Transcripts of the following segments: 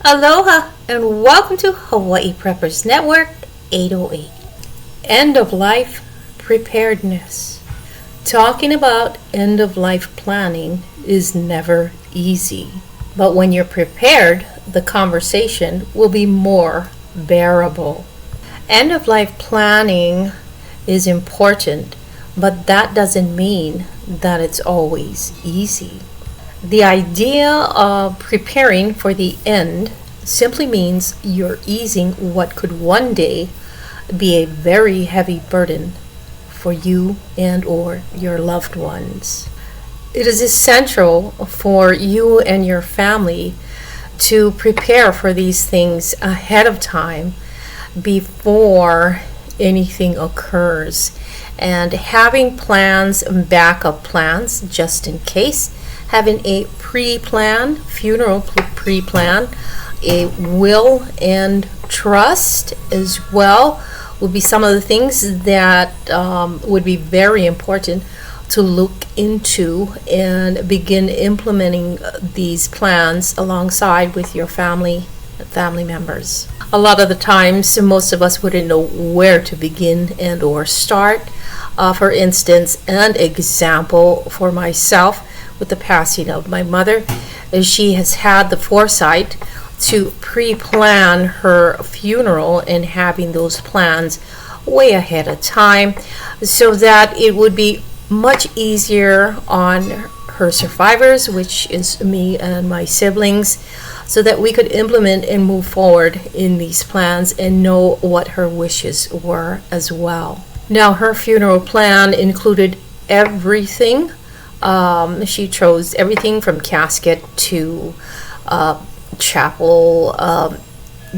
Aloha and welcome to Hawaii Preppers Network 808. End of life preparedness. Talking about end of life planning is never easy. But when you're prepared, the conversation will be more bearable. End of life planning is important, but that doesn't mean that it's always easy. The idea of preparing for the end simply means you're easing what could one day be a very heavy burden for you and or your loved ones. It is essential for you and your family to prepare for these things ahead of time before anything occurs. And having plans and backup plans just in case, having a pre-plan, funeral pre-plan, a will and trust as well would be some of the things that would be very important to look into and begin implementing these plans alongside with your family members. A lot of the times, most of us wouldn't know where to begin and or start. For instance, an example for myself, with the passing of my mother, she has had the foresight to pre-plan her funeral and having those plans way ahead of time so that it would be much easier on her survivors, which is me and my siblings, so that we could implement and move forward in these plans and know what her wishes were as well. Now, her funeral plan included everything. She chose everything from casket to chapel,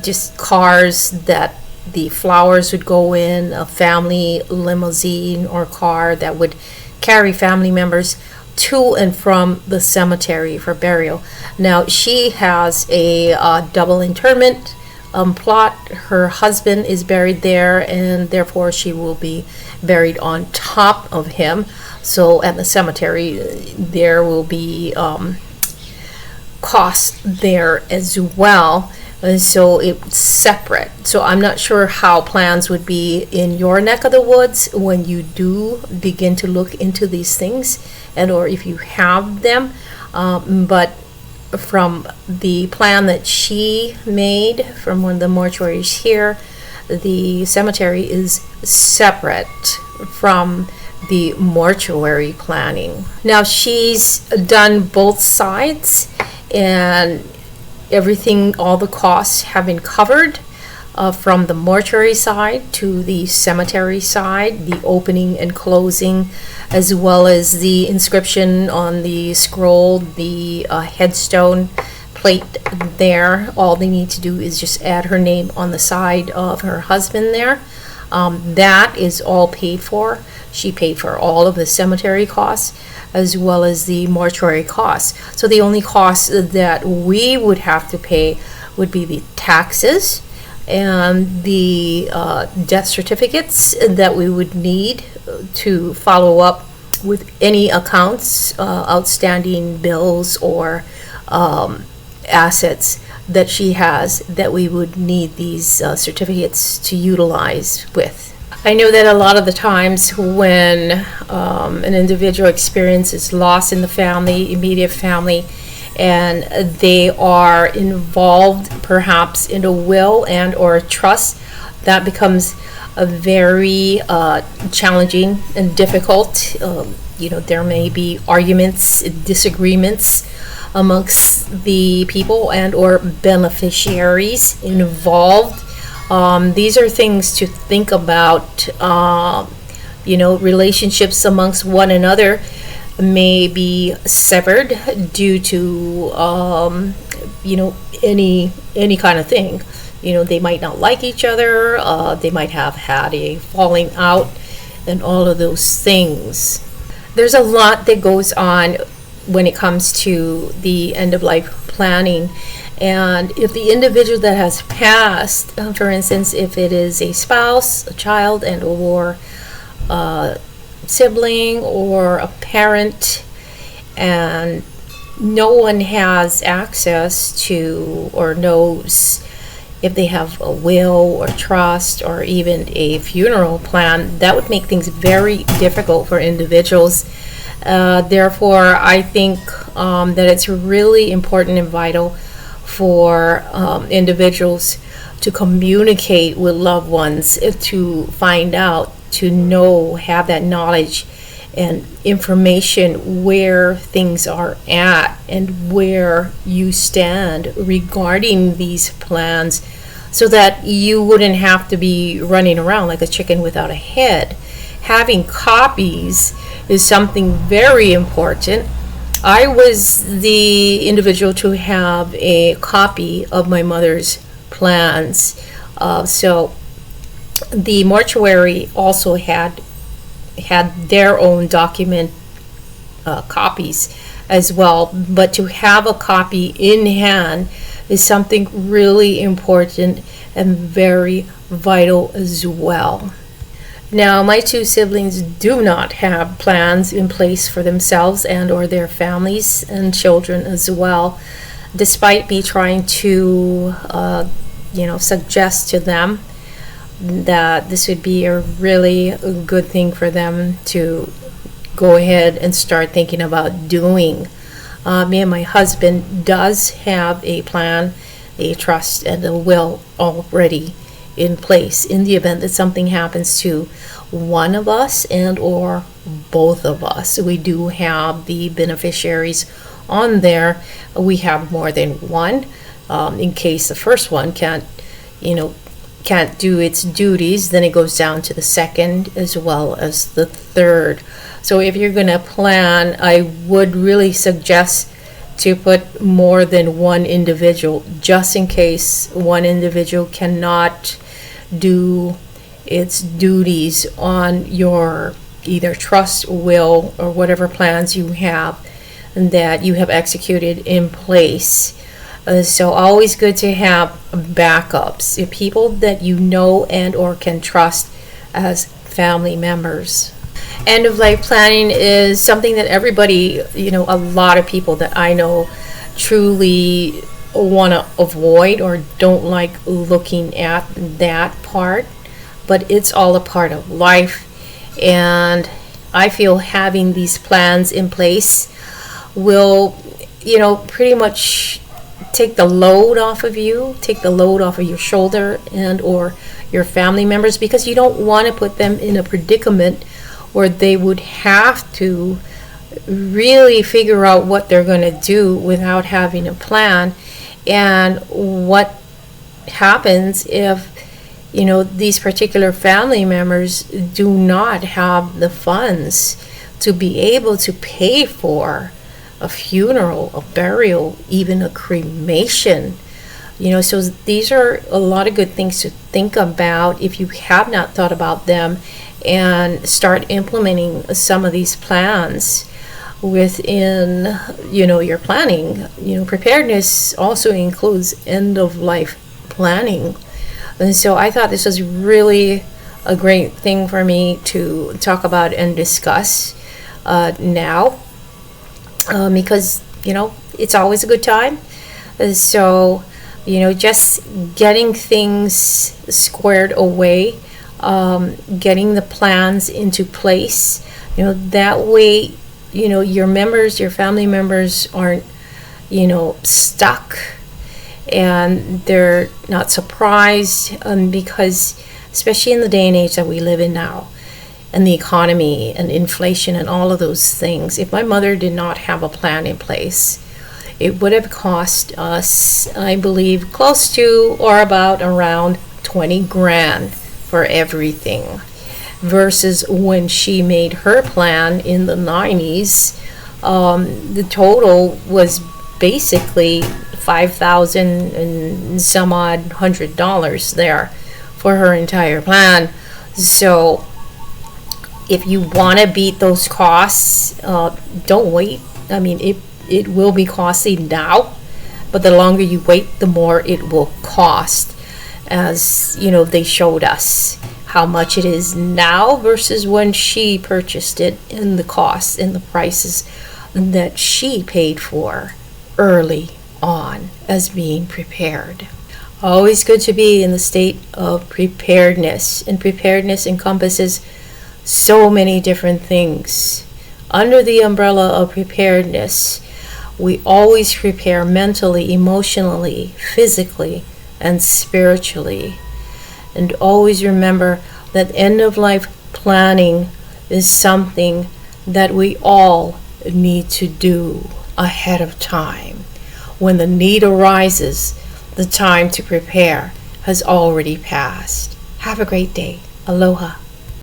just cars that the flowers would go in, a family limousine or car that would carry family members to and from the cemetery for burial. Now, she has a double interment plot. Her husband is buried there, and therefore she will be buried on top of him. So at the cemetery, there will be costs there as well. And so it's separate. So I'm not sure how plans would be in your neck of the woods when you do begin to look into these things, and or if you have them. But from the plan that she made from one of the mortuaries here, the cemetery is separate from the mortuary planning. Now, she's done both sides, and everything, all the costs have been covered from the mortuary side to the cemetery side, the opening and closing, as well as the inscription on the scroll, the headstone plate there. All they need to do is just add her name on the side of her husband there. That is all paid for. She paid for all of the cemetery costs as well as the mortuary costs. So the only costs that we would have to pay would be the taxes and the death certificates that we would need to follow up with any accounts, outstanding bills or assets that she has that we would need these certificates to utilize with. I know that a lot of the times when an individual experiences loss in the family, immediate family, and they are involved perhaps in a will and or a trust, that becomes a very challenging and difficult. There may be arguments, disagreements amongst the people and or beneficiaries involved. These are things to think about. Relationships amongst one another may be severed due to any kind of thing. They might not like each other, they might have had a falling out, and all of those things. There's a lot that goes on when it comes to the end of life planning. And if the individual that has passed, for instance, if it is a spouse, a child, and or a sibling or a parent, and no one has access to or knows if they have a will or trust or even a funeral plan. That would make things very difficult for individuals. Therefore, I think that it's really important and vital for individuals to communicate with loved ones, to find out, to know, have that knowledge and information where things are at and where you stand regarding these plans, so that you wouldn't have to be running around like a chicken without a head. Having copies is something very important. I was the individual to have a copy of my mother's plans. So the mortuary also had their own document copies as well, but to have a copy in hand is something really important and very vital as well. Now, my two siblings do not have plans in place for themselves and or their families and children as well, despite me trying to suggest to them that this would be a really good thing for them to go ahead and start thinking about doing. Me and my husband does have a plan, a trust, and a will already in place in the event that something happens to one of us and or both of us. We do have the beneficiaries on there. We have more than one in case the first one can't do its duties. Then it goes down to the second as well as the third. So if you're going to plan, I would really suggest to put more than one individual, just in case one individual cannot do its duties on your either trust, will, or whatever plans you have and that you have executed in place. So always good to have backups, people that you know and or can trust as family members. End of life planning is something that everybody, a lot of people that I know truly want to avoid or don't like looking at that part, but it's all a part of life. And I feel having these plans in place will, pretty much take the load off of you, take the load off of your shoulder and or your family members, because you don't want to put them in a predicament where they would have to really figure out what they're going to do without having a plan. And what happens if these particular family members do not have the funds to be able to pay for a funeral, a burial, even a cremation? So these are a lot of good things to think about if you have not thought about them, and start implementing some of these plans within your planning. Preparedness also includes end of life planning. And so I thought this was really a great thing for me to talk about and discuss now, because it's always a good time. So just getting things squared away, getting the plans into place, that way your members, your family members aren't stuck and they're not surprised, because especially in the day and age that we live in now, and the economy and inflation and all of those things, if my mother did not have a plan in place, it would have cost us, I believe, close to or about around 20 grand for everything, versus when she made her plan in the 90s, the total was basically $5,000 and some odd $100 there for her entire plan. So if you want to beat those costs, don't wait. I mean, it will be costly now, but the longer you wait, the more it will cost. As they showed us how much it is now versus when she purchased it, and the costs and the prices that she paid for early on as being prepared. Always good to be in the state of preparedness, and preparedness encompasses so many different things. Under the umbrella of preparedness, we always prepare mentally, emotionally, physically, and spiritually. And always remember that end of life planning is something that we all need to do ahead of time. When the need arises, the time to prepare has already passed. Have a great day. Aloha.